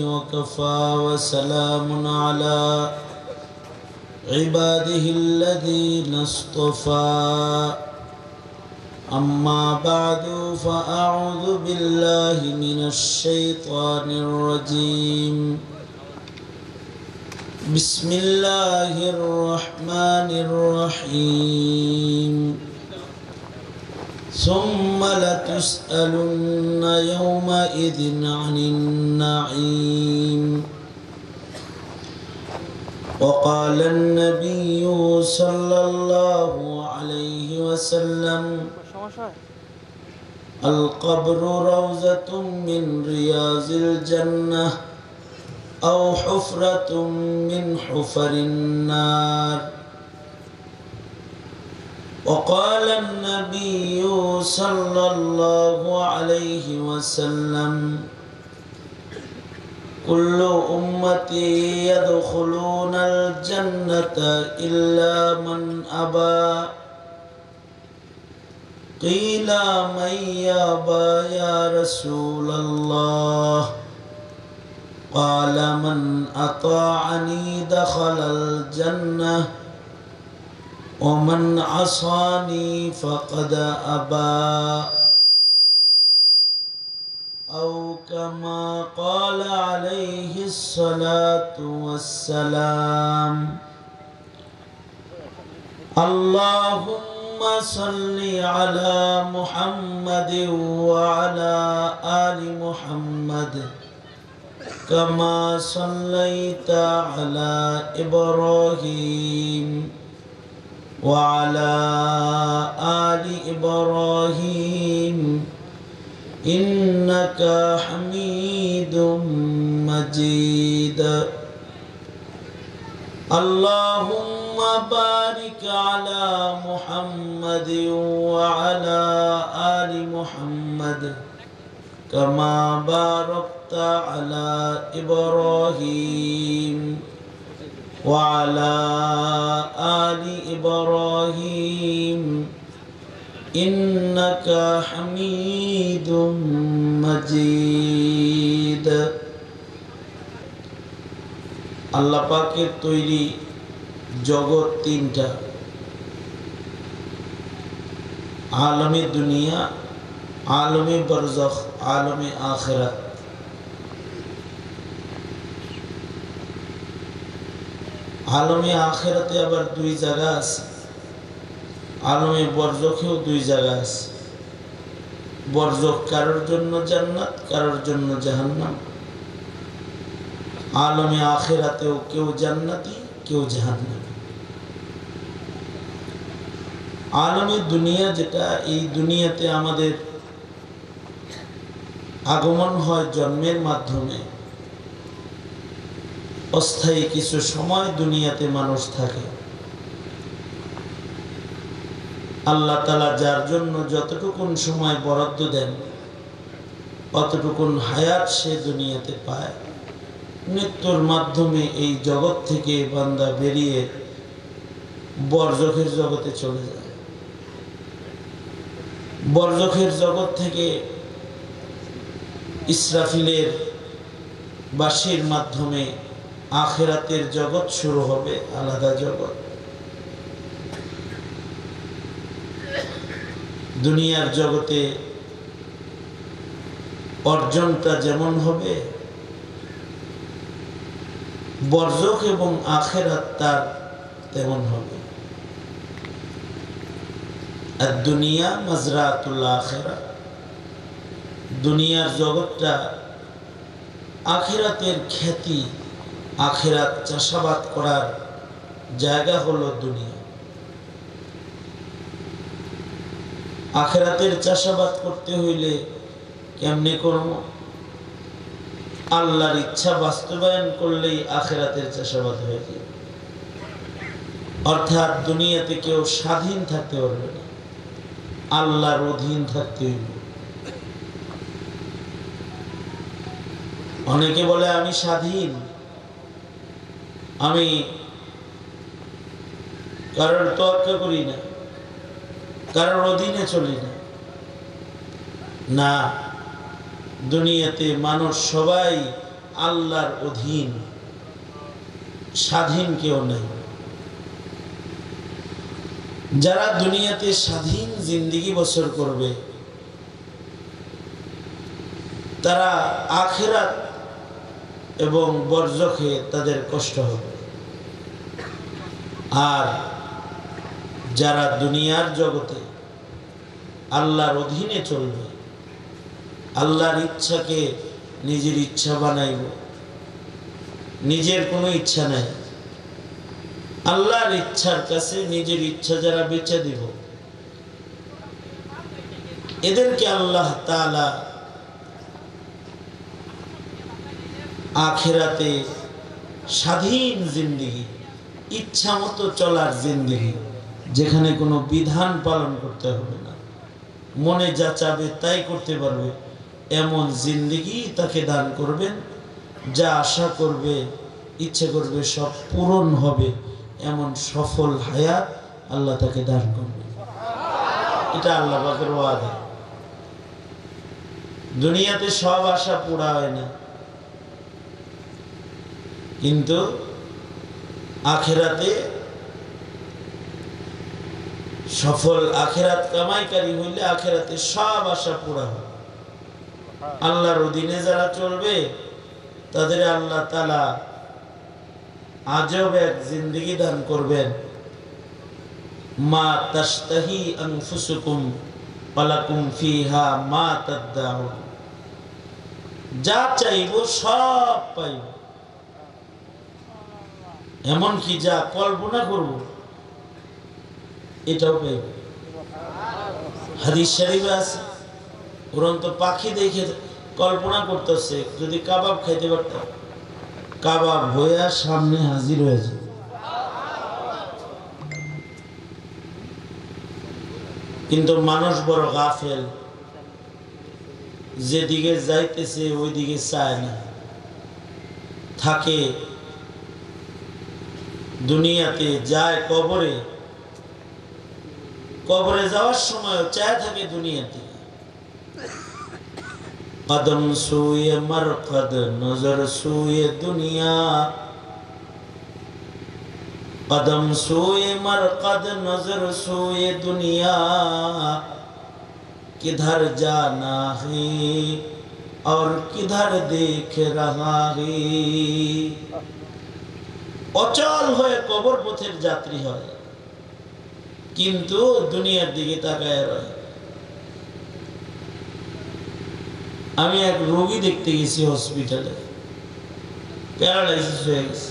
وكفى وسلام على عباده الذين اصطفى أما بعد فأعوذ بالله من الشيطان الرجيم بسم الله الرحمن الرحيم ثم لتسألن يومئذ عن النعيم وقال النبي صلى الله عليه وسلم القبر روضة من رياض الجنة أو حفرة من حفر النار وقال النبي صلى الله عليه وسلم كل أمتي يدخلون الجنة إلا من أبى قيل من يأبى يا رسول الله قال من أطاعني دخل الجنة ومن عصاني فقد أبى أو كما قال عليه الصلاة والسلام اللهم صل على محمد وعلى آل محمد كما صليت على إبراهيم وعلى آل إبراهيم إنك حميد مجيد اللهم بارك على محمد وعلى آل محمد كما باركت على إبراهيم وعلى آل إبراهيم إنك حميد مجيد আল্লাহ পাকের তৈরি জগৎ তিনটা আলমে দুনিয়া আলমে বরজখ আলমে আখিরাত আলমে আখিরাতে আবার দুই জায়গা আছে আলমে বরজখেও দুই জায়গা আছে বরজখ কারোর জন্য জান্নাত কারোর জন্য জাহান্নাম আলমে আখিরাতেও কেউ জান্নাতি কেউ জাহান্নামী আলমে দুনিয়া যেটা এই দুনিয়াতে আমাদের আগমন হয় জন্মের মাধ্যমে অস্থায়ী কিছু সময় দুনিয়াতে মানুষ থাকে আল্লাহ তাআলা যার জন্য যতটুকুন সময় বরাদ্দ দেন অতটুকুন হায়াত সে দুনিয়াতে পায় মৃত্যুর মাধ্যমে এই জগৎ থেকে বান্দা বেরিয়ে বরজখের জগতে চলে যায় বরজখের জগৎ থেকে ইসরাফিলের বাঁশির মাধ্যমে আখিরাতের জগৎ শুরু হবে আলাদা জগৎ দুনিয়ার জগতে অর্জনটা যেমন হবে বরজখ এবং আখিরাত তার তেমন হবে আর দুনিয়া মাজরাতুল আখিরাত দুনিয়ার জগৎটা আখিরাতের খ্যাতি আখিরাত চাষাবাদ করার জায়গা হলো দুনিয়া আখিরাতের চাষাবাদ করতে হইলে কেমনে করব আল্লাহর ইচ্ছা বাস্তবায়ন করলেই আখিরাতের চাষাবাদ হয়ে যাবে অর্থাৎ দুনিয়াতে কেউ স্বাধীন থাকতে পারবে না আল্লাহর অধীন থাকতে হইবে অনেকে বলে আমি স্বাধীন আমি কারোর তোয়াক্কা করি না কারোর অধীনে চলি না না দুনিয়াতে মানুষ সবাই আল্লাহর অধীন, স্বাধীন কেউ নাই। যারা দুনিয়াতে স্বাধীন জিন্দেগি বসর করবে তারা আখিরাত এবং বরজখে তাদের কষ্ট হবে। আর যারা দুনিয়ার জগতে আল্লাহর অধীনে চলবে, আল্লাহর ইচ্ছাকে নিজের ইচ্ছা বানাইব, নিজের কোনো ইচ্ছা নাই, আল্লাহর ইচ্ছার কাছে নিজের ইচ্ছা যারা বেচে দিব, এদেরকে আল্লাহ তাআলা আখিরাতে স্বাধীন জিন্দেগি, ইচ্ছা মতো চলার জিন্দেগি, যেখানে কোনো বিধান পালন করতে হবে না, মনে যা চাবে তাই করতে পারবে, এমন জিন্দেগি তাকে দান করবেন। যা আশা করবে, ইচ্ছে করবে সব পূরণ হবে, এমন সফল হায়াত আল্লাহ তাকে দান করবেন। এটা আল্লাহ পাকের ওয়াদা। দুনিয়াতে সব আশা পুরা হয় না, কিন্তু আখিরাতে সফল, আখিরাত কামাইকারী হইলে আখিরাতে সব আশা পুরা হয়। আল্লাহর অধীনে যারা চলবে তাদের আল্লাহ তাআলা আজব এক জিন্দেগি দান করবেন। মা তাশতাহি আনফুসুকুম ওয়ালাকুম ফিহা মা তাদদাউন, যা চাইবো সব পাইব, এমনকি যা কল্পনা করব এটাও পাইব। হাদিস শরীফে আছে, উড়ন্ত পাখি দেখে কল্পনা করতেছে যদি কাবাব খাইতে পারতাম, কাবাব হয়ে সামনে হাজির হয়েছে। কিন্তু মানুষ বড় গাফেল, যেদিকে যাইতেছে ওইদিকে চায় না, থাকে দুনিয়াতে, যায় কবরে, কবরে যাওয়ার সময় চায় থাকে দুনিয়াতে। কদম সুয়ে মরকদ নজর সুয়ে দুনিয়া, कदम सोए मरकद नजर सोए दुनिया, किधर जाना है और किधर देख रहा है। অচল হয়ে কবর পথের যাত্রী হয়, কিন্তু দুনিয়ার দিকে তাকায় রয়। আমি এক রোগী দেখতে গেছি হসপিটালে, প্যারালাইসিস হয়ে গেছে,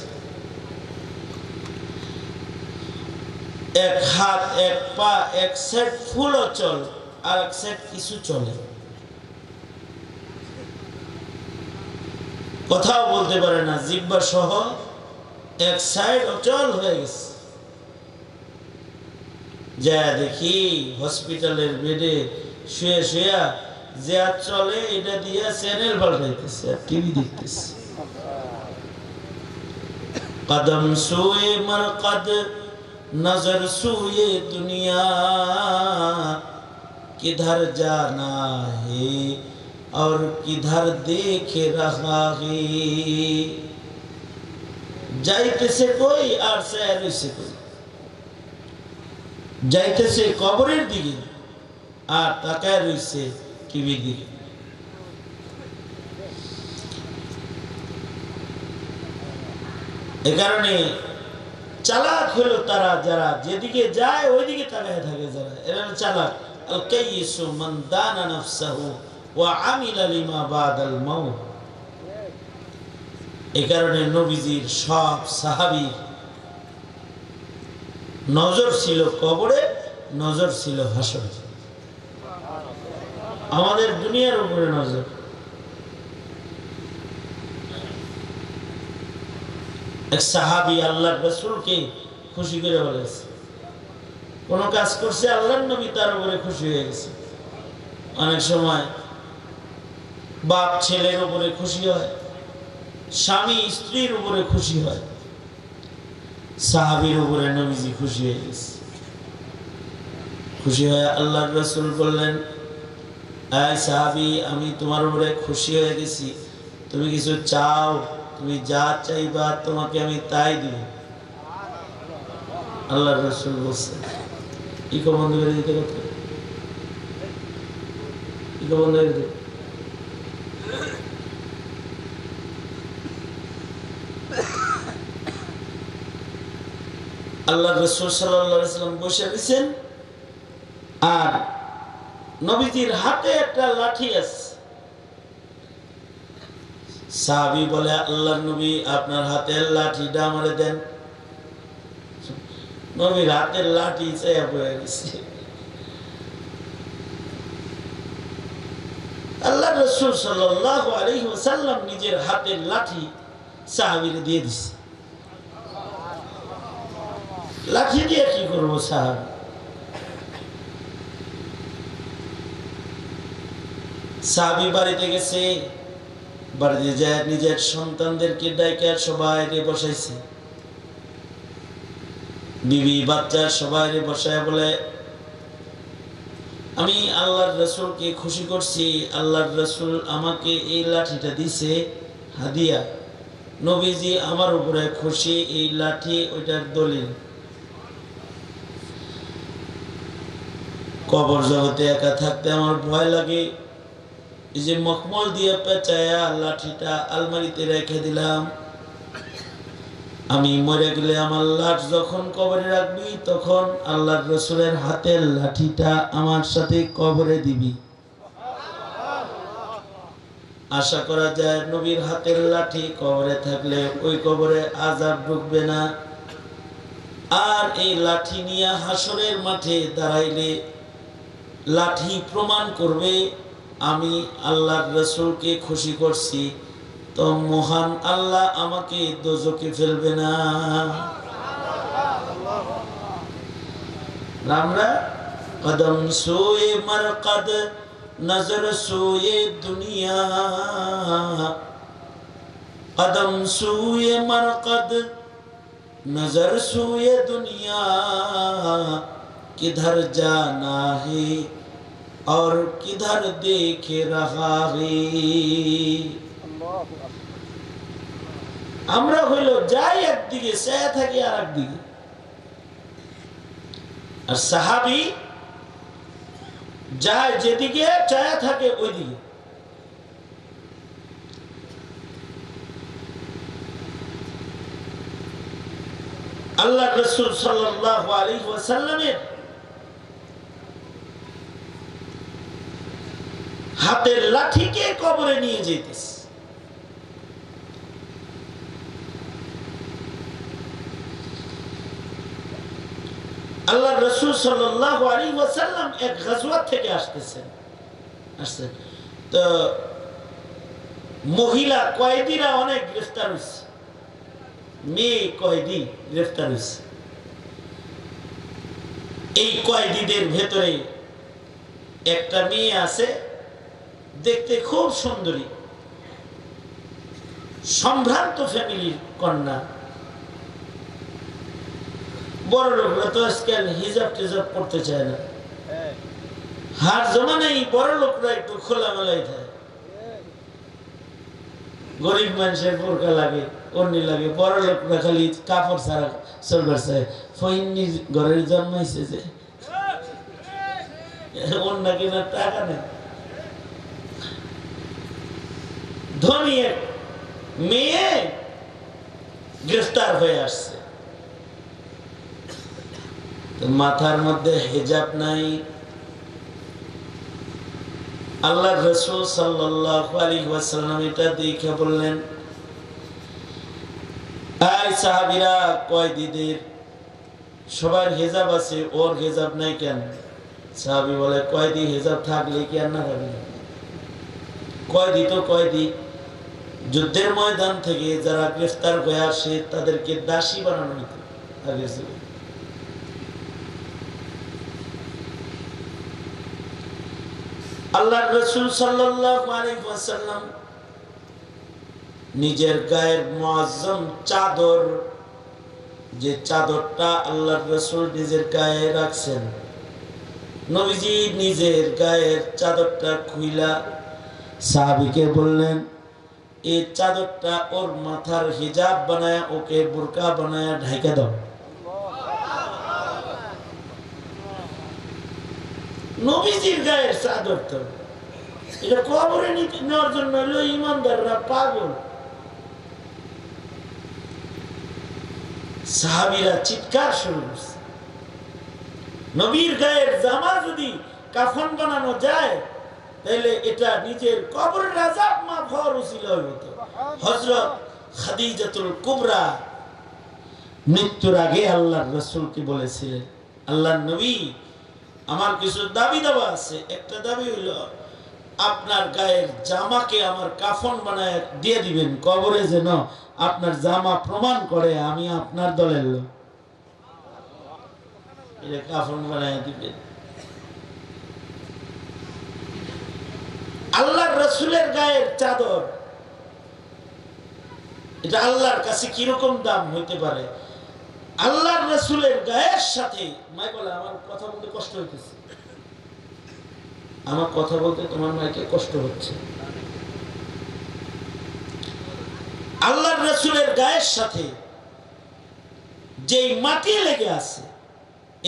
এক হাত এক পা এক সেট ফুল অচল, আর এক সেট কিছু চলে, কথাও বলতে পারে না, জিহ্বা সহ এক সাইড অচল হয়ে গেছে। যা দেখি হসপিটালের বেডে শুয়ে শুয়ে যে আর চলে এটা দিয়ে চ্যানেল পাল্টাইতেছে আর টিভি দেখতেছে। কদম সোয়ে মরকদ नजर सोए दुनिया, किधर जाना है और किधर देख रहा है। जाइते से कोई और शहर से कोई, जाइते से कबरेर दिके और ताकाय रइছে টিভি দিকে। এই কারণে চালাক হলো তারা যারা যেদিকে যায় ওইদিকে তাকায় থাকে, যারা এরা চালাক। আল কাইয়িসু মান দানা নাফসাহু ওয়া আমিলা লিমা বাদাল মাউত। এই কারণে নবীজির সব সাহাবী নজর ছিল কবরে, নজর ছিল হাসরে। আমাদের দুনিয়ার উপরে নজর। এক সাহাবী আল্লাহর রাসূলকে খুশি করে বলেছে, কোন কাজ করছে আল্লাহর নবী তার উপরে খুশি হয়ে গেছে। অনেক সময় বাপ ছেলের উপরে খুশি হয়, স্বামী স্ত্রীর উপরে খুশি হয়, সাহাবীর উপরে নবীজি খুশি হয়ে গেছে। খুশি হয়ে আল্লাহর রাসূল বললেন, এই সাহাবী, আমি তোমার উপরে খুশি হয়ে গেছি, তুমি কিছু চাও, তুমি যা চাইবা তোমাকে আমি তাই দিব। আল্লাহর রাসূল বলছেন ইকো বন্ধ করে দিতে, কথা ইকো বন্ধ করে দিতে। আল্লাহর রাসূল সাল্লাল্লাহু আলাইহি ওয়াসাল্লাম বসে আছেন, আর নবীজির হাতে একটা লাঠি আছে। সাহাবী বলে, আল্লাহর নবী আপনার হাতের লাঠিটা আমারে দেন। নবীর হাতের লাঠি চাইয়া পড়ে গেছে। আল্লাহর রাসূল সাল্লাল্লাহু আলাইহি ওয়াসাল্লাম নিজের হাতের লাঠি সাহাবীরে দিয়ে দিছে। লাঠি দিয়ে কি করবো সাহাবী? সাহাবী বাড়িতে গেছে, বাড়িতে যায় নিজের সন্তানদেরকে ডাইকা সবাই বসাইছে, বিবি বাচ্চা সবাই বসায় বলে, আমি আল্লাহর রাসূলকে খুশি করছি, আল্লাহর রাসূল আমাকে এই লাঠিটা দিছে হাদিয়া, নবীজি আমার উপরে খুশি, এই লাঠি ওইটার দলিল। কবর জগতে একা থাকতে আমার ভয় লাগে, এই যে মখমল দিয়ে পেঁচায়া লাঠিটা আলমারিতে রেখে দিলাম, আমি মরে গেলে আমার লাশ যখন কবরে রাখবি তখন আল্লাহর রাসূলের হাতের লাঠিটা আমার সাথে কবরে দিবি। আশা করা যায় নবীর হাতের লাঠি কবরে থাকলে ওই কবরে আযাব ঢুকবে না, আর এই লাঠি নিয়ে হাসরের মাঠে দাঁড়াইলে লাঠি প্রমাণ করবে আমি আল্লাহর রাসূলকে খুশি করছি, তো মহান আল্লাহ আমাকে দোজখে ফেলবে না। আমরা কদম সোয়ে মারকদ নজর সোয়ে দুনিয়া, কদম সোয়ে মারকদ নজর সোয়ে দুনিয়া, किधर जाना है और किधर देख रहा है। আমরা হইল যাই একদিকে, চেয়ে থাকি আর একদিকে, আর সাহাবী যায় যেদিকে চেয়ে থাকে ওইদিকে। আল্লাহ রাসূল সাল্লাল্লাহু আলাইহি ওয়াসাল্লামের হাতের লাঠিকে কবরে নিয়ে যেতেছে। আল্লাহ রাসূল সাল্লাল্লাহু আলাইহি ওয়াসাল্লাম এক গাজওয়া থেকে আসতেছেন, তো মহিলা কয়েদিরা অনেক গ্রেফতার হয়েছে, মেয়ে কয়েদি গ্রেফতার হয়েছে। এই কয়েদিদের ভেতরে একটা মেয়ে আছে, দেখতে খুব সুন্দরী, সম্ভ্রান্ত ফ্যামিলির কন্যা। বড় লোকরা তো আজকাল হিজাব টিজাব করতে চায় না, হার জমানায় বড় লোকরা একটু খোলামেলাই থাকে। গরিব মানুষের বোরকা লাগে, অন্য লাগে, বড় লোকরা খালি কাপড় ছাড়া চলবার চায়। ফইন্নির ঘরের জন্মাইছে যে অন্য কেনার টাকা নেই। ধনী এক মেয়ে গ্রেফতার হয়ে আসছে, মাথার মধ্যে হিজাব নাই। আল্লাহর রাসূল সাল্লাল্লাহু আলাইহি ওয়াসাল্লাম এটা দেখে বললেন, এই সাহাবীরা, কয়েদিদের সবার হিজাব আছে, ওর হিজাব নাই কেন? সাহাবী বলে, কয়েদি হিজাব থাকলে কি আর না থাকলে? কয়েদি তো কয়েদি, যুদ্ধের ময়দান থেকে যারা গ্রেফতার হয়ে আসে তাদেরকে দাসী বানানো হতো আগে। আল্লাহর রাসূল সাল্লাল্লাহু আলাইহি ওয়াসাল্লাম নিজের গায়ের মুআজ্জম চাদর, যে চাদরটা আল্লাহর রাসূল নিজের গায়ে রাখছেন, নবীজি নিজের গায়ের চাদরটা খুইলা সাহাবীকে বললেন, এই চাদরটা ওর মাথার হিজাব বানায়, ওকে বোরকা বানায় ঢাইকা দাও। নবীজির গায়ের চাদর তো এটা কবরে নেওয়ার জন্য হলো ইমানদাররা পাগল। সাহাবীরা চিৎকার শুরু করছে, নবীর গায়ের জামা যদি কাফন বানানো যায় তাহলে এটা নিজের কবরের আযাব মাফ হওয়ার উসিলা হইতো। হযরত খাদিজাতুল কুবরা মৃত্যুর আগে আল্লাহর রাসূলকে বলেছিলেন, আল্লাহর নবী আমার কিছু দাবি দাবা আছে। একটা দাবি হলো আপনার গায়ের জামাকে আমার কাফন বানায় দিয়ে দিবেন, কবরে যেন আপনার জামা প্রমাণ করে আমি আপনার দলের লোক। এটা কাফন বানায় দিবেন। আল্লাহর রাসূলের গায়ের চাদর এটা আল্লাহর কাছে কিরকম দাম হইতে পারে? আল্লাহর রাসূলের গায়ের সাথে মাইকলা আমার কথা বলতে কষ্ট হইতেছে, আমার কথা বলতে তোমার মাইকে কষ্ট হচ্ছে। আল্লাহর রাসূলের গায়ের সাথে যেই মাটি লেগে আছে,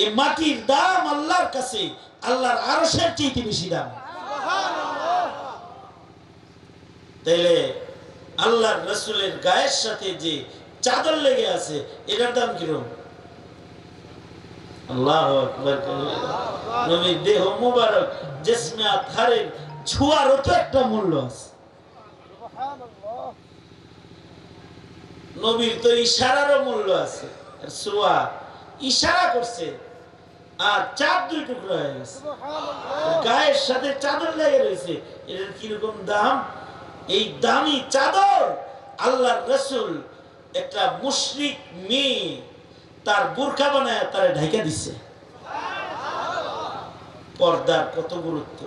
এই মাটির দাম আল্লাহর কাছে আল্লাহর আরশের চেয়ে বেশি দাম। তাইলে আল্লাহর রাসূলের গায়ের সাথে যে চাদর লেগে আছে এটার দাম কিরকম? আল্লাহু আকবার। নবীর দেহ মুবারক জিসমে আতহারের ছোঁয়ারও তো একটা মূল্য আছে। নবীর তো ইশারারও মূল্য আছে। ছোঁয়া ইশারা করছে আর চাপ দুই টুকরা হয়ে গেছে, গায়ের সাথে চাদর লেগে রয়েছে, এটার কিরকম দাম? এই দামি চাদর আল্লাহর রাসূল একটা মুশরিক মেয়ে তার বোরকা বানায় তারে ঢাকা দিছে। পর্দার কত গুরুত্ব!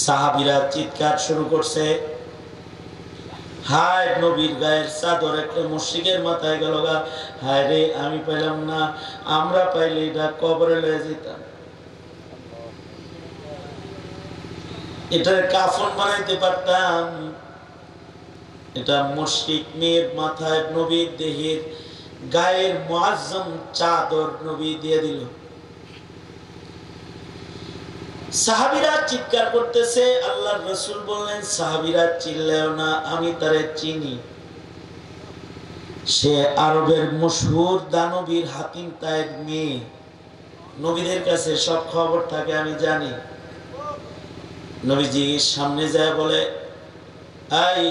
সাহাবীরা চিৎকার শুরু করছে, হায় নবীর গায়ের চাদর একটা মুশরিকের মাথায় গেল গা, হায় রে আমি পাইলাম না, আমরা পাইলে এটা কবরে লয়ে যেতাম, এটার কাফন বানাইতে পারতাম। এটা মুশরিক মেয়ের মাথায় নবীর দেহের গায়ের মুআজ্জম চাদর নবী দিয়ে দিল। সাহাবীরা চিৎকার করতেছে, আল্লাহর রাসূল বললেন সাহাবীরা চিল্লাও না, আমি তারে চিনি, সে আরবের মশহুর দানবীর হাতিম তায়ের মেয়ে, নবীদের কাছে সব খবর থাকে আমি জানি। নবীজি সামনে যায় বলে, আই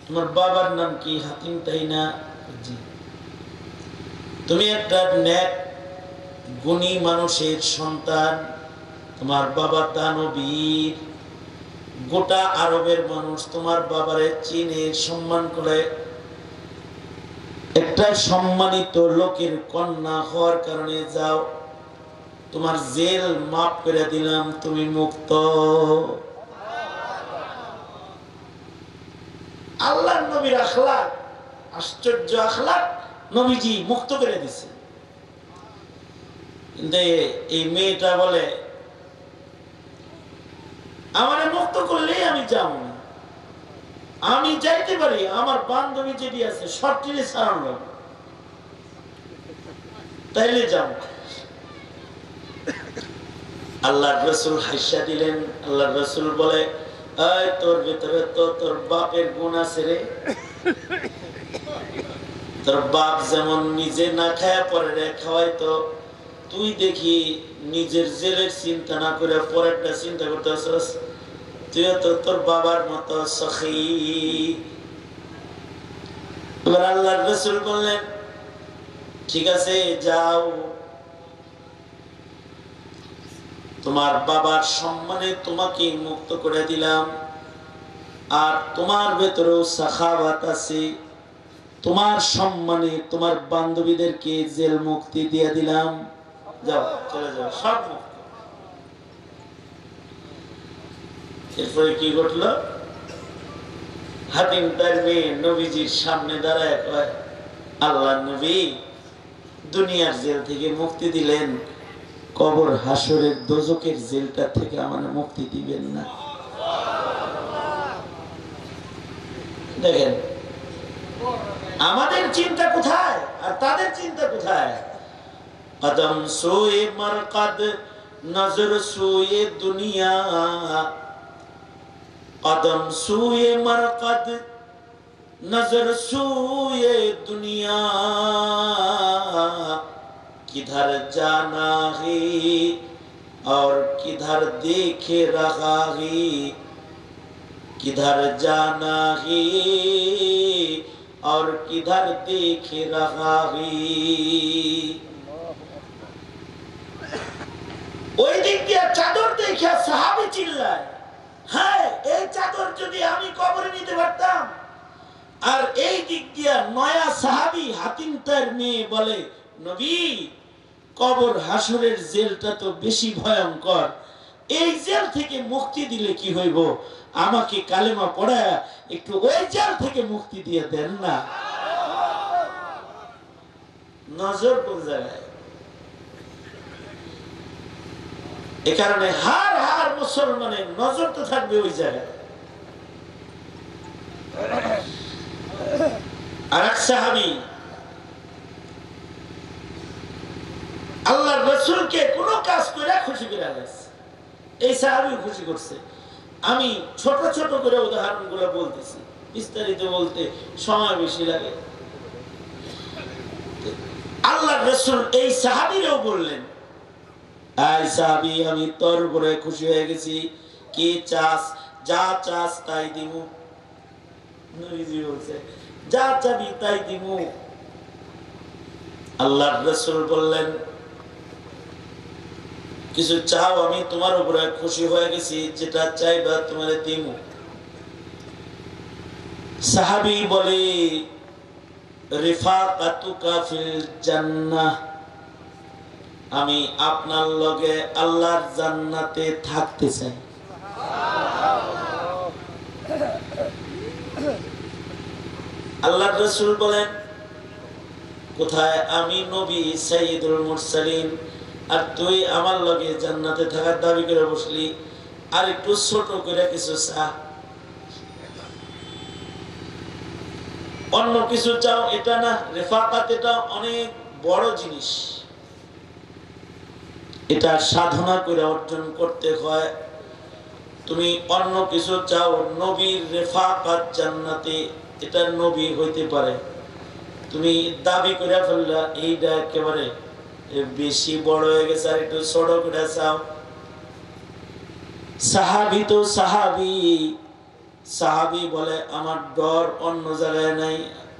তোমার বাবার নাম কি? হাতিম তাই না? জি। তুমি একটা নেক গুণী মানুষের সন্তান, তোমার বাবা দানবীর, গোটা আরবের মানুষ তোমার বাবারে চিনে সম্মান করে, একটা সম্মানিত লোকের কন্যা হওয়ার কারণে যাও, তোমার জেল মাফ করে দিলাম, তুমি মুক্ত। আল্লাহর নবীর আখলাক, আশ্চর্য আখলাক, নবীজি মুক্ত করে দিছে। কিন্তু এই মেয়েটা বলে আমারে মুক্ত করলেই আমি যাব না, আমি যাইতে পারি, আমার বান্ধবী যেটি আছে সবটিরে ছাড়ানো তাইলে যাব। আল্লাহর রাসূল হাসিয়া দিলেন। আল্লাহর রাসূল বলে, এই তোর ভিতরে তো তোর বাপের গুণ আছে রে, তোর বাপ যেমন নিজে না খায়া পরে খাওয়াই, তো তুই দেখি নিজের জেলের চিন্তা না করে পরেরটা চিন্তা করতেছস, তুইও তো তোর বাবার মতো সখী। এবার আল্লাহর রাসূল বললেন ঠিক আছে যাও, তোমার বাবার সম্মানে তোমাকে মুক্ত করে দিলাম, আর তোমার ভেতরেও সাখাওয়াত আছে, তোমার সম্মানে তোমার বান্ধবীদেরকে জেল মুক্তি দিয়ে দিলাম, যাও চলে যাও, সব মুক্ত। এরপরে কি ঘটলো? হাতিম তার মেয়ে নবীজির সামনে দাঁড়ায় কয়, আল্লাহ নবী দুনিয়ার জেল থেকে মুক্তি দিলেন, কবর হাসরের দোজকের জেলটা থেকে আমার মুক্তি দিবেন না? দেখেন আমাদের চিন্তা কোথায় আর তাদের চিন্তা কোথায়। কদম সোয়ে মরকদ নজর সোয়ে দুনিয়া, कदम सूए मरकद नजर सूए दुनिया, किधर जाना है और किधर देखे रहा है, किधर जाना है और किधर देखे रहा है। ওই দিক দিয়ে চাদর দেখে সাহাবী চিল্লায়, হ্যাঁ এই চাদর যদি আমি কবরে নিতে পারতাম। আর এই দিক দিয়ে নয়া সাহাবী হাতিম তার মেয়ে বলে, নবী কবর হাসরের জেলটা তো বেশি ভয়ঙ্কর, এই জেল থেকে মুক্তি দিলে কি হইব, আমাকে কালেমা পড়ায় একটু ওই জেল থেকে মুক্তি দিয়ে দেন না। নজর কোন জায়গায়? এ কারণে হার হার মুসলমানের নজর তো থাকবে ওই জায়গায়। আর এক সাহাবী আল্লাহর রাসূলকে কোন কাজ করে খুশি করে গেছে, এই সাহাবী খুশি করছে। আমি ছোট ছোট করে উদাহরণগুলো বলতেছি, বিস্তারিত বলতে সময় বেশি লাগে। আল্লাহর রাসূল এই সাহাবীরও বললেন, আই সাহাবী আমি তোর উপরে খুশি হয়ে গেছি, কি চাস, যা চাস তাই দিমু। নবীজি বলছে যা চাবি তাই দিমু। আল্লাহর রাসূল বললেন কিছু চাও, আমি তোমার উপরে খুশি হয়ে গেছি, যেটা চাইবা তোমারে দিমু। সাহাবী বলে রিফাকাতুকা ফিল জান্নাহ, আমি আপনার লগে আল্লাহর জান্নাতে থাকতে চাই। আল্লাহর রাসূল বলেন কোথায়, আমি নবী সাইয়্যিদুল মুরসালিন আর তুই আমার লগে জান্নাতে থাকার দাবি করে বসলি, আর একটু ছোট করে কিছু চা, অন্য কিছু চাও, এটা না। রেফাকাত এটা অনেক বড় জিনিস, এটা সাধনা করে অর্জন করতে হয়। তুমি অন্য কিছু চাও, নবীর রেফাকাত জান্নাতে, এটা নবী হইতে পারে, তুমি দাবি করে ফেললা এইটা একেবারে বেশি বড় হয়ে গেছে, আর একটু ছোট করে চাও। সাহাবী তো সাহাবী, সাহাবী বলে আমার ডর অন্য জায়গায় নাই,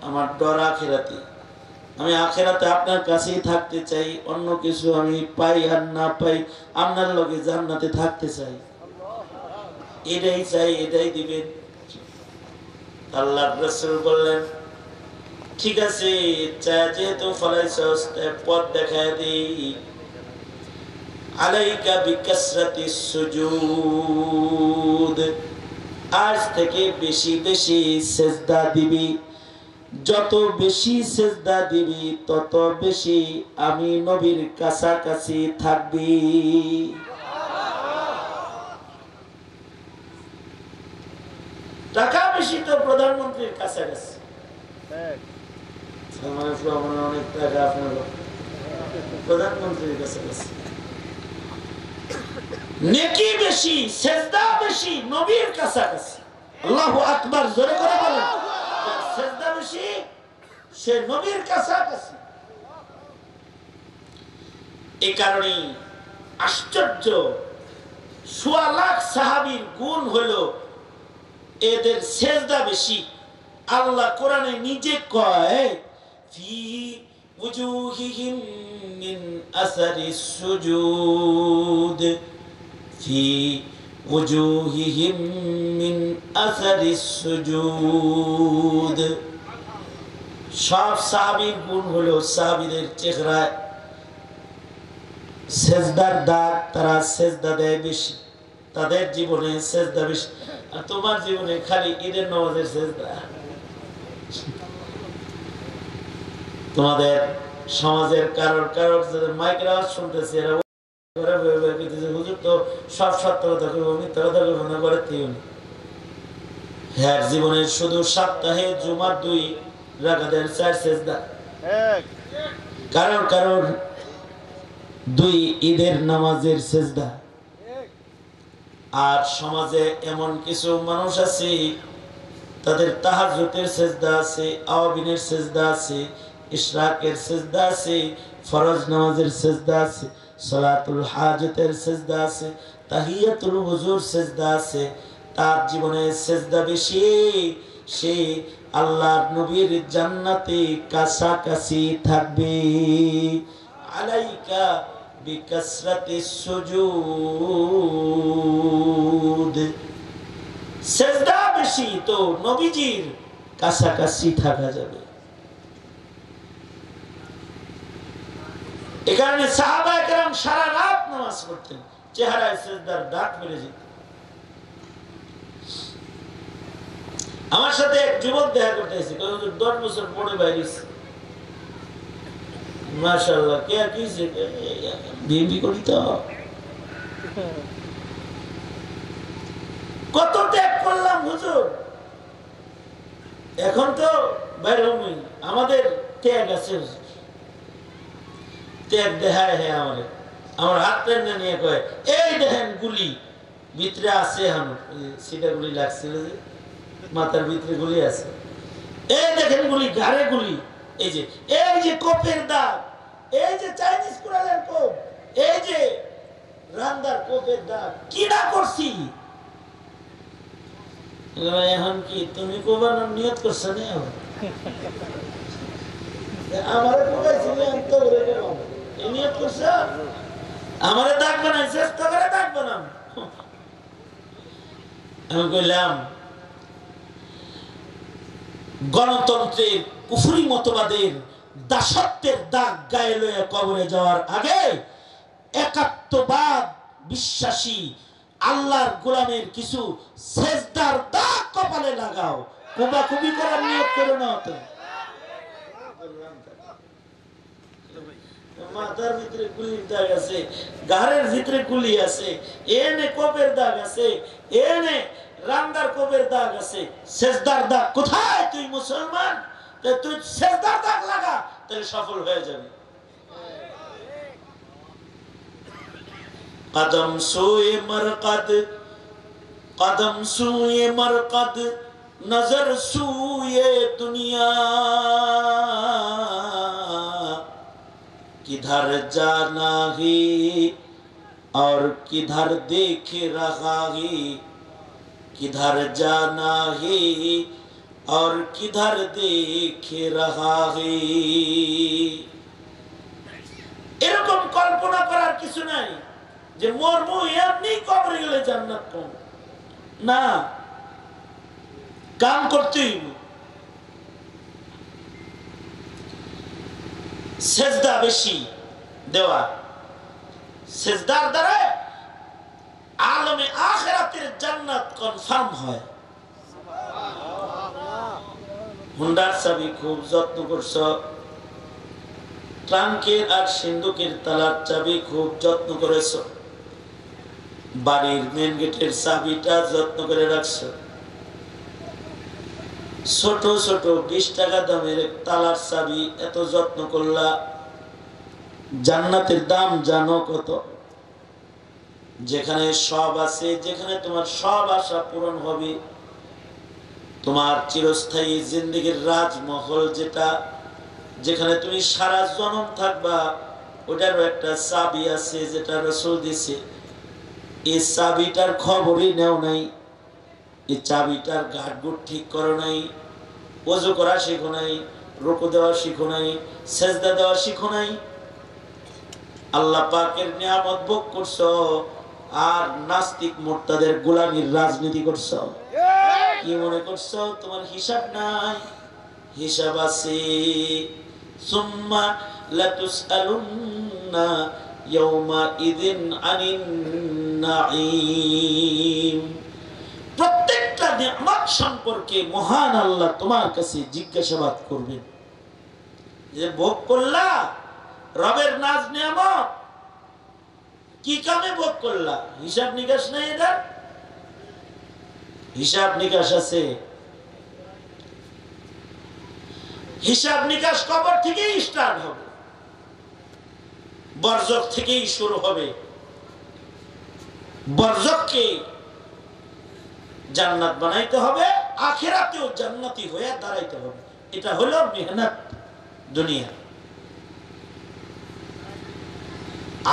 আমার ডর আখিরাতে, আমি আখিরাতে আপনার কাছেই থাকতে চাই, অন্য কিছু আমি পাই আর না পাই আপনার লগে জান্নাতে থাকতে চাই, এটাই চাই, এটাই দিবেন। আল্লাহর রাসূল বললেন ঠিক আছে, চা যেহেতু ফলাইছস পথ দেখায় দিই। আলাইকা বিকাসরাতিস সুজুদ, আজ থেকে বেশি বেশি সিজদা দিবি, যত বেশি সিজদা দিবি তত বেশি আমি নবীর কাছাকাছি থাকবি। টাকা বেশি তো প্রধানমন্ত্রীর কাছাকাছি, অনেক টাকা আপনার প্রধানমন্ত্রীর কাছাকাছি। নেকি বেশি, সিজদা বেশি নবীর কাছাকাছি। আল্লাহু আকবার, জোরে করে বলেন। সিজদা বেশি, সে নবীর কাছাকাছি। এই কারণে আশ্চর্য, সোয়া লাখ সাহাবীর গুণ হলো এদের সিজদা বেশি। আল্লাহ কোরআনে নিজে কয় ফি ওয়াজুহিহিম মিন আসারিস সুজুদ, ফি ওয়াজুহিহিম মিন আসারিস সুজুদ। সব সাহাবীর গুণ হলো সাহাবীদের চেহারায় সিজদার দাগ, তারা সিজদা দেয় বেশি, তাদের জীবনে সিজদা বেশি। আর তোমার জীবনে খালি ঈদের নামাজের সিজদা। তোমাদের সমাজের কারোর কারোর মাইকের আওয়াজ শুনতেছে, হুজুর তো সব সত্য কথা কইব, মিথ্যা কথা কইব না, করে হ্যাঁ, জীবনের শুধু সপ্তাহে জুমার 2 রাকাতের 4 সেজদা, কারোর 2 ঈদের নামাজের সেজদা। আর সমাজে এমন কিছু মানুষ আছে তাদের তাহাজ্জুদের সেজদা আছে, আওয়াবিনের সেজদা আছে, ইশরাকের সেজদা আছে, ফরজ নামাজের সেজদা আছে, সালাতুল হাজতের সেজদা আছে, তাহিয়াতুল ওযুর সেজদা আছে। তার জীবনে সেজদা বেশি, সে আল্লাহর নবীর জান্নাতে কাছাকাছি থাকবে। আলাইকা বিকাসরাতিস সুজুদ, সেজদা বেশি তো নবীজির কাছাকাছি থাকা যাবে। এ কারণে সাহাবায়ে কেরাম সারা রাত নামাজ পড়তেন, চেহারায় সেজদার দাগ মেরে যেত। আমার সাথে এক যুবক দেখা করতে এসেছে, 10 বছর পরে বাইরেছে। মাশাআল্লাহ, কে আর কিছে বিএমপি করি তো কত ত্যাগ করলাম হুজুর, এখন তো বাইরে আমাদের ত্যাগ আছে। ত্যাগ দেখায় হ্যাঁ আমার হাত টেনে নিয়ে কয়, এই দেখেন গুলি ভিতরে আছে, এখন সিটা গুলি লাগছিল যে মাথার ভিতরে গুলি আছে, এই দেখেন গুলি, ঘাড়ে গুলি, এই যে কোপের দাগ, এই যে চাইনিজ কুড়ালের কোপ, এই যে রান্দার কোপের দাগ, কিডা করছি। এখন কি তুমি কোবানোর নিয়ত করছো না? আমারে কোবাইছিল তো এই নিয়ত করছো, আমারে দাগ বানাই চেষ্টা করে দাগ বানাম। আমি কইলাম গণতন্ত্রের কুফরি মতবাদের দাসত্বের দাগ গায়ে লয়ে কবরে যাওয়ার আগে একাত্মবাদ বিশ্বাসী আল্লাহর গোলামের কিছু সেজদার দাগ কপালে লাগাও, কুবাকুবি করার নিয়ত করো না। তো মাথার ভিতরে গুলির দাগ আছে, ঘাড়ের ভিতরে গুলি আছে, এনে কোপের দাগ আছে, এনে রান্দার কোপের দাগ আছে, সেজদার দাগ কোথায়? তুই মুসলমান, তুই সেজদার দাগ লাগা, তাহলে সফল হয়ে যাবে। কদম সোয়ে মরকদ, কদম সুয়ে মরকদ, নজর সুয়ে দুনিয়া, किधर जाना है और किधर देख रहा है, किधर जाना है और किधर देख रहा है। এরকম কল্পনা করার কিছু নাই যে মরমু এমনি কবরে গেলে জান্নাত পাবো না, কাম করতেই সেজদা বেশি দেওয়া, সেজদার দ্বারা আলমে আখিরাতের জান্নাত কনফার্ম হয়। হুন্ডার চাবি খুব যত্ন করছো, ট্রাঙ্কের আর সিন্ধুকের তালার চাবি খুব যত্ন করেছো, বাড়ির মেন গেটের চাবিটা যত্ন করে রাখছো, ছোট ছোট 20 টাকা দামের তালার চাবি এত যত্ন করলা। জান্নাতের দাম জানো কত? যেখানে সব আছে, যেখানে তোমার সব আশা পূরণ হবে, তোমার চিরস্থায়ী জিন্দেগীর রাজমহল যেটা, যেখানে তুমি সারা জনম থাকবা, ওটারও একটা চাবি আছে যেটা রাসূল দিয়েছে। এই চাবিটার খবরই নেও নাই, এই চাবিটার গাঁটগুট ঠিক করো নাই, ওযু করা শিখো নাই, রুকু দেওয়া শিখো নাই, সেজদা দেওয়া শিখো নাই, আল্লাহ পাকের নিয়ামত ভোগ করছো আর নাস্তিক মুরতাদের গোলামির রাজনীতি করছো। কি মনে করছো তোমার হিসাব নাই? হিসাব আছে। সুম্মা লাতুসআলুন্না ইয়াওমা ইযিন আনিন নাঈম। প্রত্যেকটা নিয়ামত সম্পর্কে মহান আল্লাহ তোমার কাছে জিজ্ঞাসাবাদ করবেন। যে ভোগ করলা রবের নাজ নিয়ামত, কি কামে ভোগ করলা? হিসাব নিকাশ নাই, এটা হিসাব নিকাশ আছে। হিসাব নিকাশ কবর থেকেই স্টার্ট হবে, বরজখ থেকেই শুরু হবে। বরজখকে জান্নাত বানাইতে হবে, আখিরাতেও জান্নাতি হয়ে দাঁড়াইতে হবে। এটা হলো মেহনত দুনিয়া।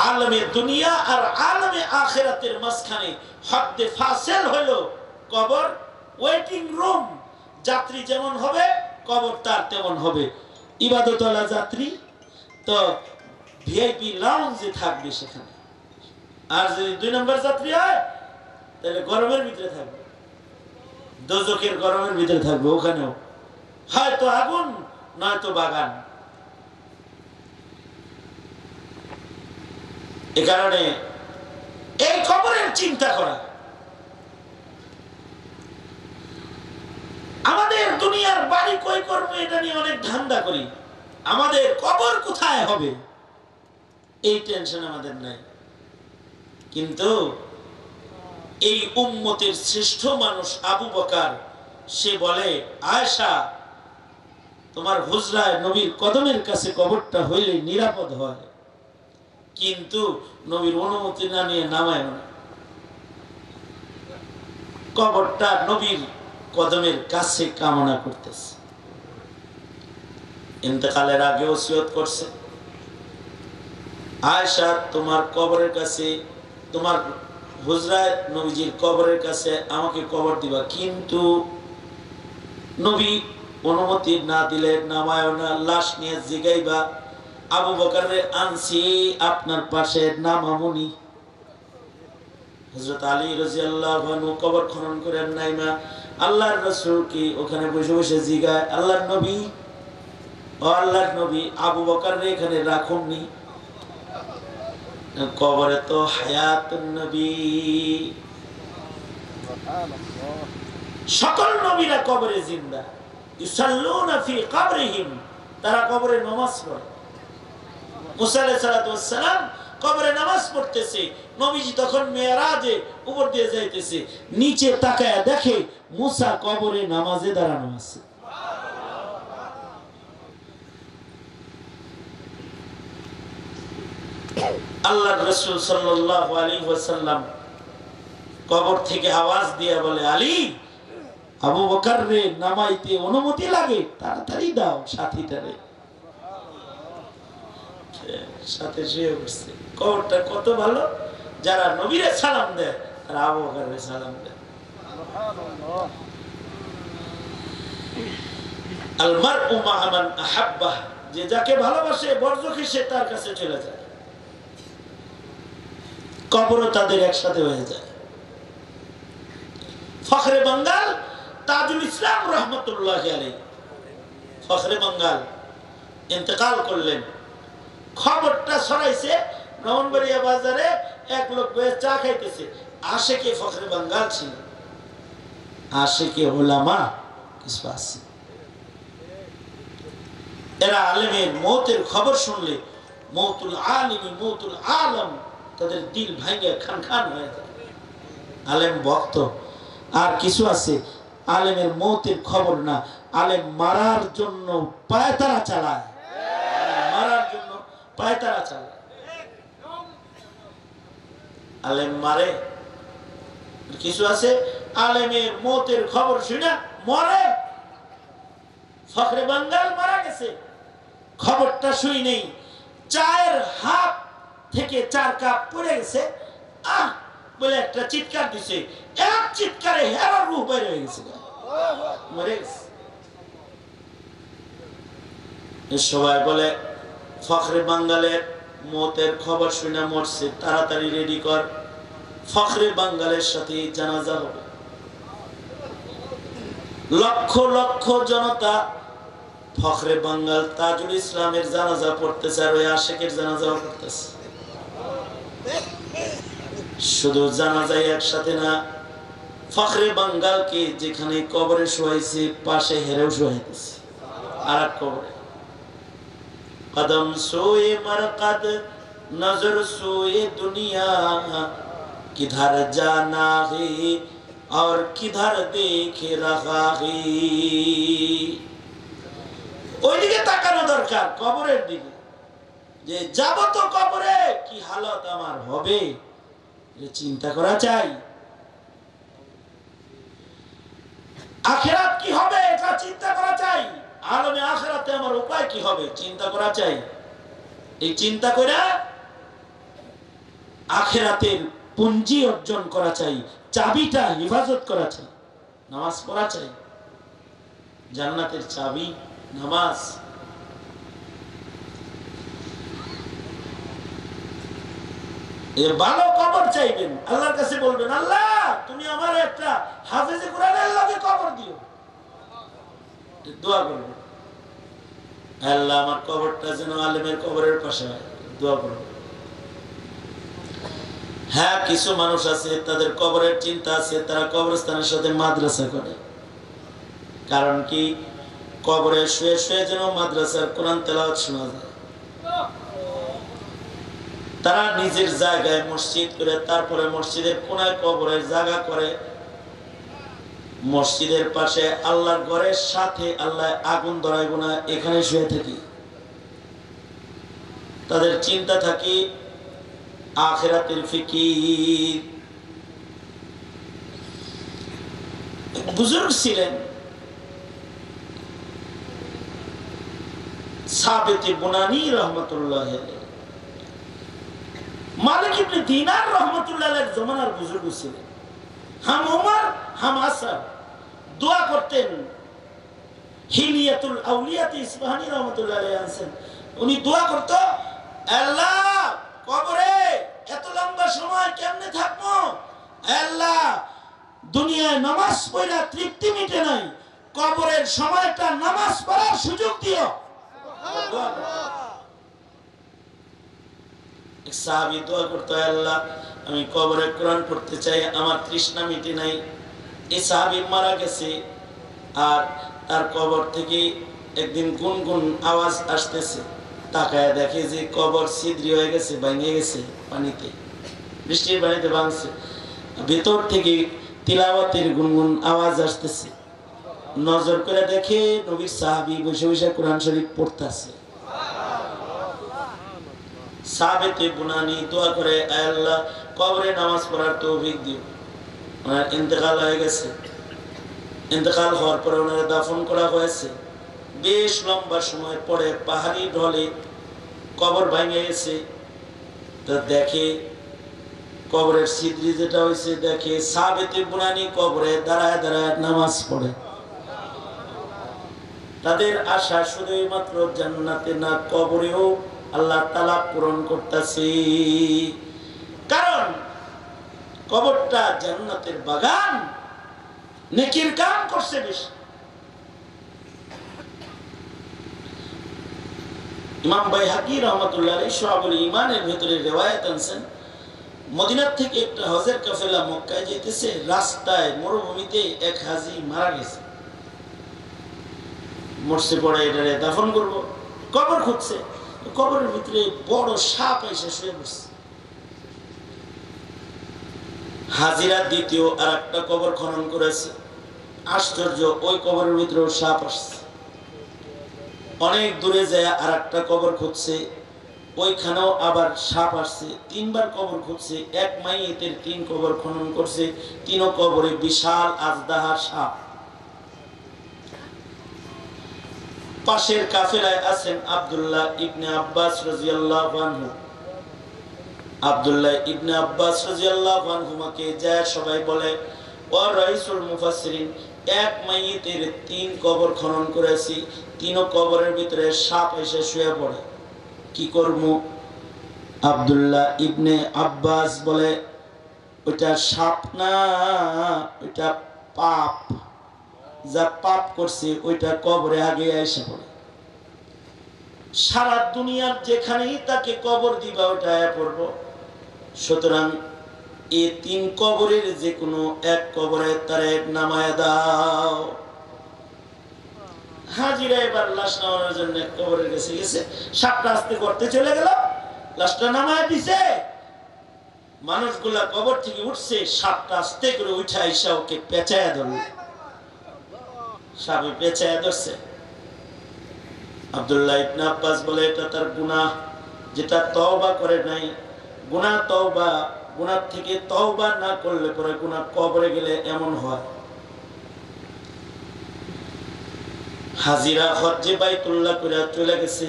আলমে দুনিয়া আর আলমে আখিরাতের মাঝখানে হদ্দে ফাসিল হলো কবর, ওয়েটিং রুম। যাত্রী যেমন হবে কবর তার তেমন হবে। ইবাদতওয়ালা যাত্রী তো ভিআইপি লাউঞ্জে থাকবে সেখানে, আর যদি 2 নম্বর যাত্রী হয় তাহলে গরমের ভিতরে থাকবে, দোজখের গরমের ভিতরে থাকবে। ওখানেও হয়তো আগুন নয়তো বাগান। এ কারণে এই কবরের চিন্তা করা। আমাদের দুনিয়ার বাড়ি কই করবো এটা নিয়ে অনেক ধান্দা করি, আমাদের কবর কোথায় হবে এই টেনশন আমাদের নাই। কিন্তু এই উম্মতের শ্রেষ্ঠ মানুষ আবু বকর, সে বলে আয়েশা তোমার হুজরায় নবীর কদমের কাছে কবরটা হইলে নিরাপদ হয়, কিন্তু নবীর অনুমতি না নিয়ে নামায় না। কবরটা নবীর কদমের কাছে কামনা করতেছে। ইন্তেকালের আগে ওসিয়ত করছে, আয়েশা তোমার কবরের কাছে, তোমার হুজরায় নবীজির কবরের কাছে আমাকে কবর দিবা, কিন্তু নবী অনুমতি না দিলে নামায় না, লাশ নিয়ে জিগাইবা আবু বকরে আনছি আপনার পাশে নামামুনি। হযরত আলী রাদিয়াল্লাহু আনহু কবর খনন করেন নাই না, আল্লাহর রাসূল কি ওখানে বসে বসে জিগায় আল্লাহর নবী, ও আল্লাহর নবী আবু বকরে এখানে রাখুননি, কবরে তো হায়াতুন নবী। সকল নবীরা কবরে জিন্দা, ইউসাল্লুনা ফি কবরিহিম, তারা কবরে নামাজ পড়ে। মুসা আলাইহিস সালাতু ওয়াস সালাম কবরে নামাজ পড়তেছে, নবীজি তখন মেরাজে উপর দিয়ে যাইতেছে, নিচে তাকায়া দেখে মুসা কবরে নামাজে দাঁড়ানো আছে। আল্লাহর রাসূল সাল্লাল্লাহু আলাইহি ওয়াসাল্লাম কবর থেকে আওয়াজ দিয়ে বলে আলী আবু বকর রে নামাইতে অনুমতি লাগে, তাড়াতাড়ি দাও সাথীটারে। সাথে শুয়ে বসছে। কবরটা কত ভালো, যারা নবীরে সালাম দেয় তারা আবু বকরে সালাম দেয়। আল মারউ মা মান আহাব্বাহ, যে যাকে ভালোবাসে বরজখে সে তার কাছে চলে যায়, কবরও তাদের একসাথে হয়ে যায়। ফখরে বাঙ্গাল তাজুল ইসলাম রহমতুল্লাহি আলাইহি, ফখরে বাঙ্গাল ইন্তেকাল করলেন। খবরটা ছড়াইছে ব্রাহ্মণবাড়িয়া বাজারে, এক লোক বসে চা খাইতেছে, আশেকে ফখরে বাঙ্গাল ছিল, আশেকে উলামা কিছু আছে। এরা আলেমের মৌতের খবর শুনলে মৌতুল আলিমি মৌতুল আলম, তাদের দিল ভাঙে খান খান হয়ে যায়। আলেম ভক্ত। আর কিছু আছে আলেমের মৌতের খবর না, আলেম মারার জন্য পায়তারা চালায়, মারার জন্য পায়তারা চালায়, আলেম মারে। কিছু আছে আলেমের মৌতের খবর শুনে মরে। ফখরে বাঙ্গাল মারা গেছে, খবরটা শুই নেই, চায়ের হাত থেকে 4 কাপ পড়ে গেছে, আহ বলে একটা চিৎকার দিছে, এক চিৎকারে হেরার রূহ বের হয়ে গেছে, মরে গেছে। সবাই বলে ফখরে বাঙ্গালের মতের খবর শুনে মরছে, তাড়াতাড়ি রেডি কর, ফখরে বাঙ্গালের সাথে জানাজা হবে। লক্ষ লক্ষ জনতা ফখরে বাঙ্গাল তাজুল ইসলামের জানাজা পড়তেছে, আর ওই আশেকের জানাজাও পড়তেছে। শুধু জানাজায় একসাথে না, ফখরে বাঙ্গালকে যেখানে কবরে শোয়াইছে পাশে হেরেও শোয়াইতেছে আর এক কবরে। কদম সোয়ে মরকদ নজর সোয়ে দুনিয়া, কিধর জানা হে और किधर देख रहा है। ওইদিকে তাকানো দরকার, কবরের দিকে, যে যাব তো কবরে, কি হালত আমার হবে চিন্তা করা চাই। আখিরাত কি হবে এটা চিন্তা করা চাই। আলমে আখিরাতে আমার উপায় কি হবে চিন্তা করা চাই। এই চিন্তা করে আখিরাতের পুঞ্জি অর্জন করা চাই, চাবিটা হেফাজত করা চাই, নামাজ পড়া চাই। জান্নাতের চাবি নামাজ। ভালো কবর চাইবেন, আল্লাহর কাছে বলবেন, আল্লাহ তুমি আমার একটা হাফেজে কোরআনের লগে কবর দিও। দোয়া করবেন, আল্লাহ আমার কবরটা যেন আলেমের কবরের পাশে হয়, দোয়া করবেন। হ্যাঁ, কিছু মানুষ আছে তাদের কবরের চিন্তা আছে, তারা কবরস্থানের সাথে মাদ্রাসা করে। কারণ কি, কবরে শুয়ে শুয়ে যেন মাদ্রাসার কোরআন তেলাওয়াত শোনা যায়। তারা নিজের জায়গায় মসজিদ করে, তারপরে মসজিদের কোনায় কবরের জায়গা করে, মসজিদের পাশে আল্লাহর ঘরের সাথে আল্লাহ আগুন ধরাইব না, এখানে শুয়ে থাকি। তাদের চিন্তা থাকি আখিরাতের ফিকির। বুজুর্গ ছিলেন সাবিত বুনানি রহমতুল্লাহ আলাইহি, মালিক ইবনে দিনার রহমতুল্লাহ আলাইহির জমানার বুজুর্গ ছিলেন। হাম ওমর হাম আসার দোয়া করতেন। হিলিয়াতুল আউলিয়াতে ইসবাহানি রহমতুল্লাহ আলাইহি আছেন, উনি দোয়া করত, আল্লাহ কবরে এত লম্বা সময় কেমনে থাকবো, আল্লাহ দুনিয়ায় নামাজ পড়া তৃপ্তি মিটে নাই, কবরের সময়টা নামাজ পড়ার সুযোগ দিও। সাহাবী দোয়া করতে, আল্লাহ আমি কবরে কোরআন পড়তে চাই, আমার তৃষ্ণা মিটে নাই। এই সাহাবী মারা গেছে, আর তার কবর থেকে একদিন গুনগুন আওয়াজ আসতেছে। তাকায় দেখে যে কবর ছিদ্র হয়ে গেছে, ভেঙে গেছে, পানিতে, বৃষ্টির পানিতে ভাঙছে। ভেতর থেকে তিলাওয়াতের গুনগুন আওয়াজ আসতেছে। নজর করে দেখে নবীর সাহাবী বসে বসে কোরআন শরীফ পড়তেছে। সাবিতে বুনানি দোয়া করে, আয় আল্লাহ কবরে নামাজ পড়ার তৌফিক দিও। ওনার ইন্তেকাল হয়ে গেছে। ইন্তেকাল হওয়ার পরে ওনারা দাফন করা হয়েছে। বেশ লম্বা সময় পরে পাহাড়ি ঢলে কবর ভেঙে গেছে। তা দেখে কবরের ছিদ্র যেটা হয়েছে, দেখে সাবিতে বুনানি কবরে দাঁড়ায় দাঁড়ায় নামাজ পড়ে। তাদের আশা শুধুই মাত্র জান্নাতে না, কবরেও আল্লাহ তাআলা পূরণ করতেছে। কারণ কবরটা জান্নাতের বাগান, নেকির কাম করছে বেশি। ইমাম বাইহাকি রাহমাতুল্লাহ আলাইহি শুআবুল ঈমানের ভিতরে রিওয়ায়াত আনছেন, মদিনা থেকে একটা হজের কাফেলা মক্কায় যেতেছে, রাস্তায় মরুভূমিতে এক হাজী মারা গেছে। মরছে পড়ে এটারে দাফন করবো, কবর খুঁজছে, কবরের ভিতরে বড় সাপ এসে শুয়ে পড়ছে। হাজিরা দ্বিতীয় আর একটা কবর খনন করেছে। আশ্চর্য, ওই কবরের ভিতরেও সাপ আসছে। অনেক দূরে যায় আর একটা কবর খুঁজছে, ওইখানেও আবার সাপ আসছে। তিনবার কবর খুঁজছে, এক মাইয়েতের 3 কবর খনন করছে, 3 কবরে বিশাল আজদাহা সাপ। পাশের কাফেলায় আছেন আব্দুল্লাহ ইবনে আব্বাস রাদিয়াল্লাহু আনহু। আব্দুল্লাহ ইবনে আব্বাস রাদিয়াল্লাহু আনহুমাকে যায় সবাই বলে, ও রাইসুল মুফাসসিরিন, এক মাইয়েতের 3 কবর খনন করেছি, 3 কবরের ভিতরে সাপ এসে শুয়ে পড়ে, কি করব? আব্দুল্লাহ ইবনে আব্বাস বলে, ওইটা সাপ না, ওইটা পাপ। যা পাপ করছে ওইটা কবরে আগে এসে পড়ে। সারা দুনিয়ার যেখানেই তাকে কবর দিবা ওইটা আয়া পড়ব। সুতরাং এই 3 কবরের যে কোনো এক কবরে তারে নামায় দাও। হাজিরা এবার লাশ নামানোর জন্য এক কবরের কাছে গেছে, সাপটা আস্তে করতে চলে গেল, লাশটা নামায় দিছে। মানুষগুলা কবর থেকে উঠছে, সাপটা আস্তে করে উঠে আইসা ওকে পেঁচায়া ধরল। সাপে পেঁচায়া ধরছে। আব্দুল্লাহ ইবনে আব্বাস বলে এটা তার গুনাহ, যেটা তওবা করে নাই। গুনাহ তওবা, গুনাহ থেকে তওবা না করলে পরে গুনাহ কবরে গেলে এমন হয়। হাজিরা হজ্জে বাইতুল্লাহ করে চলে গেছে,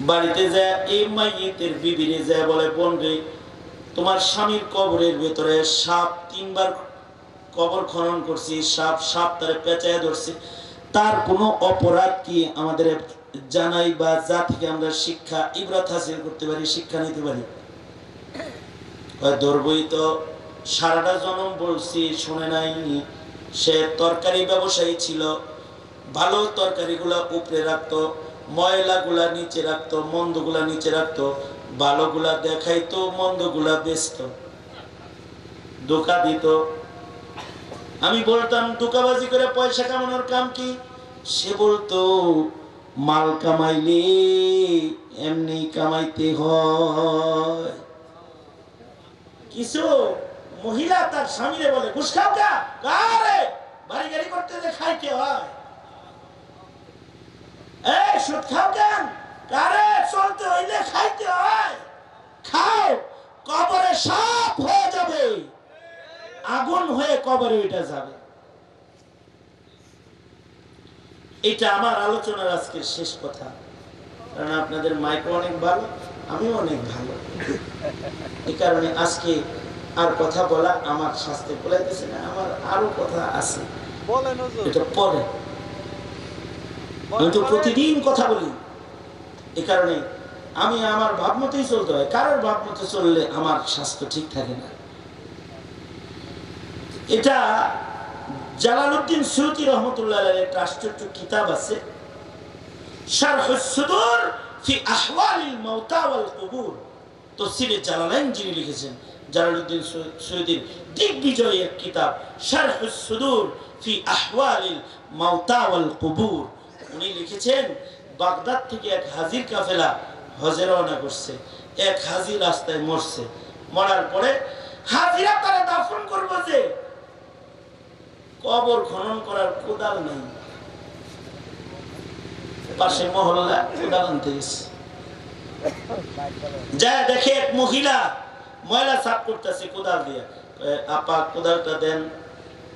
বাড়িতে যায় এই মাইয়িতের বিবিরে যায় বলে, বোন রে, তোমার স্বামীর কবরের ভেতরে সাপ 3 বার কবর খনন করছি, সাপ তারে পেঁচায় ধরছে, তার কোনো অপরাধ কি আমাদের জানাই বা যা থেকে আমরা শিক্ষা ইবরাত হাসিল করতে পারি, শিক্ষা নিতে পারি? ধরবই তো, সারাটা জনম বলছি শুনে নাই। সে তরকারি ব্যবসায়ী ছিল, ভালো তরকারিগুলা উপরে রাখতো, ময়লাগুলা নিচে রাখতো, মন্দগুলা নিচে রাখতো, ভালোগুলা দেখাইতো, মন্দগুলা বেচতো, ধোঁকা দিত। আমি বলতাম ধোঁকাবাজি করে পয়সা কামানোর কাম কি? সে বলতো মাল কামাইলে এমনি কামাইতে হয়। কিছু মহিলা তার স্বামীরে বলে, ঘুষ খাও কা? কারে বাড়ি গাড়ি করতে যে খাইতে হয়। এই সুদ খাও কেন? কারে চলতে হইলে খাইতে হয়। খাও, কবরে সাপ হয়ে যাবে, আগুন হয়ে কবরে এটা যাবে। এটা আমার আলোচনার আজকের শেষ কথা, কারণ আপনাদের মাইকও অনেক ভালো, আমিও অনেক ভালো। এই কারণে আজকে আর কথা বলা আমার শাস্তি বলাইতেছে না, আমার আরো কথা আছে, এটা পরে। আমি তো প্রতিদিন কথা বলি, এই কারণে আমি আমার ভাবমতেই চলতে হয়। কারোর ভাবমতে চললে আমার স্বাস্থ্য ঠিক থাকে না। এটা জালালউদ্দিন সুয়ুতী রহমতুল্লাহ আলাইহির একটা আশ্চর্য কিতাব আছে, শারহুস সুদুর ফি আহওয়ালিল মাউতা ওয়াল কুবুর। তাফসীরে জালালাইন যিনি লিখেছেন, জালালউদ্দিন সুয়ুতীর দিগ্বিজয় এক কিতাব শারহুস সুদুর ফি আহওয়ালিল মাউতা ওয়াল কুবুর। উনি লিখেছেন, বাগদাদ থেকে এক হাজির কাফেলা হজে রওনা করছে। এক হাজি রাস্তায় মরছে, মরার পরে হাজিরা তারা দাফন করবো, যে কবর খনন করার কোদাল নেই। পাশে মহল্লা কোদাল আনতে গেছে, যা দেখে এক মহিলা ময়লা সাফ করতেছে কোদাল দিয়ে। আপা কোদালটা দেন।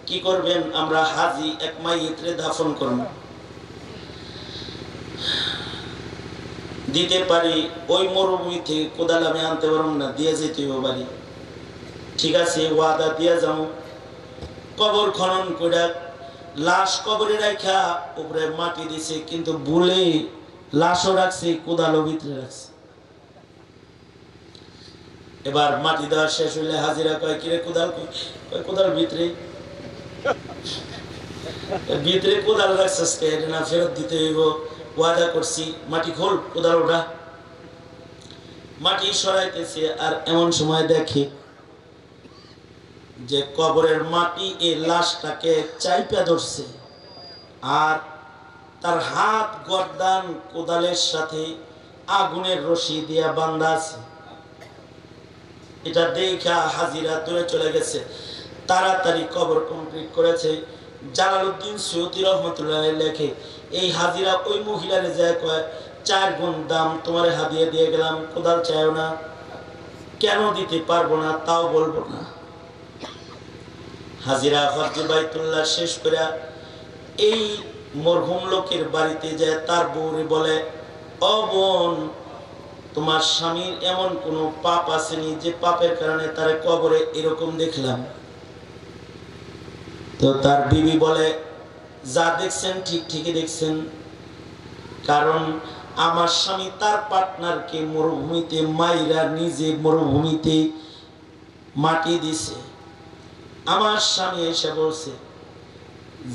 কি করবেন? আমরা হাজি এক মাইয়িতরে দাফন করব। দিতে পারি, ওই মরুভূমি থেকে কোদাল আমি আনতে পারব না, দিয়ে যেতে হবে বাড়ি। ঠিক আছে, ওয়াদা দিয়ে যাও। কবর খনন করে লাশ কবরে রাখা উপরে মাটি দিছে, কিন্তু ভুলে লাশও রাখছে, কোদালও ভিতরে রাখছে। এবার মাটি দেওয়া শেষ হইলে হাজিরা কয়, কিরে কোদাল কই? কোদাল ভিতরে। ভিতরে কোদাল রাখছিস কে? না, ফেরত দিতে হইব, ওয়াদা করছি। মাটি খোল, কোদাল ওঠা। মাটি সরাইতেছে, আর এমন সময় দেখে যে কবরের মাটি এই লাশটাকে চাইপা ধরছে, আর তার হাত গর্দান কোদালের সাথে আগুনের রশি দিয়া বাঁধা আছে। এটা দেখা হাজিরা দূরে চলে গেছে, তাড়াতাড়ি কবর কমপ্লিট করেছে। জালালউদ্দিন সুয়ুতী রহমতুল্লাহ লেখে, এই হাজিরা ওই মহিলারে যায় কয়, 4 গুণ দাম তোমার হাদিয়া দিয়ে গেলাম, কোদাল চাইও না। কেন দিতে পারবো না তাও বলবো না। হাজিরা হজ্জে বাইতুল্লাহ শেষ করে এই মরহুম লোকের বাড়িতে যায়, তার বউরে বলে, ও বোন, তোমার স্বামীর এমন কোন পাপ আসেনি যে পাপের কারণে তার কবরে এরকম দেখলাম? তো তার বিবি বলে, যা দেখছেন ঠিক ঠিকই দেখছেন, কারণ আমার স্বামী তার পার্টনারকে মরুভূমিতে মাইরা নিজে মরুভূমিতে মাটি দিছে। আমার স্বামী এসে বলছে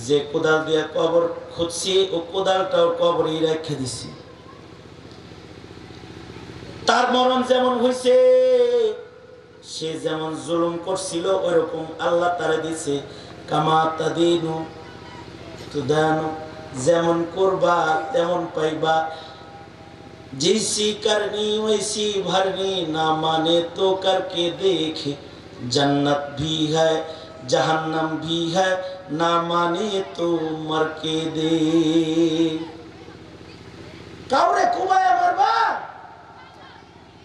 যে কোদাল দিয়ে কবর খুঁজছি, ও কোদালটাও কবরে রেখে দিছি। তার মরণ যেমন হয়েছে, সে যেমন জুলুম করছিল ওইরকম আল্লাহ তারে দিছে। কামা তাদিনু তুদানু, যেমন করবা তেমন পাইবা। जैसी करनी वैसी भरनी, ना माने तो करके देख, जन्नत भी है जहन्नम भी है ना माने तो मर के दे। কাউরে কুবায় মারবা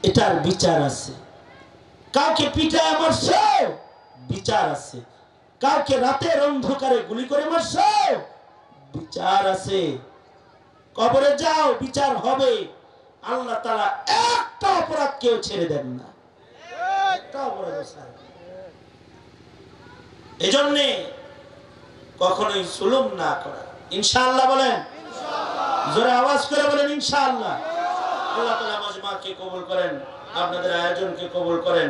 এটার বিচার আছে, কাউকে পিটায় মারছো বিচার আছে, কাউকে রাতের অন্ধকারে গুলি করে মারছো বিচার আছে। কবরে যাও, বিচার হবে। আল্লাহ তাআলা একটা অপরাধ কেউ ছেড়ে দেন না, একটা অপরাধ ছাড়েন না। এজন্য কখনোই জুলুম না করা। ইনশাআল্লাহ বলেন, জোরে আওয়াজ করে বলেন ইনশাআল্লাহ। আল্লাহ তাআলা মাজমাকে কবুল করেন, আপনাদের আয়োজনকে কবুল করেন।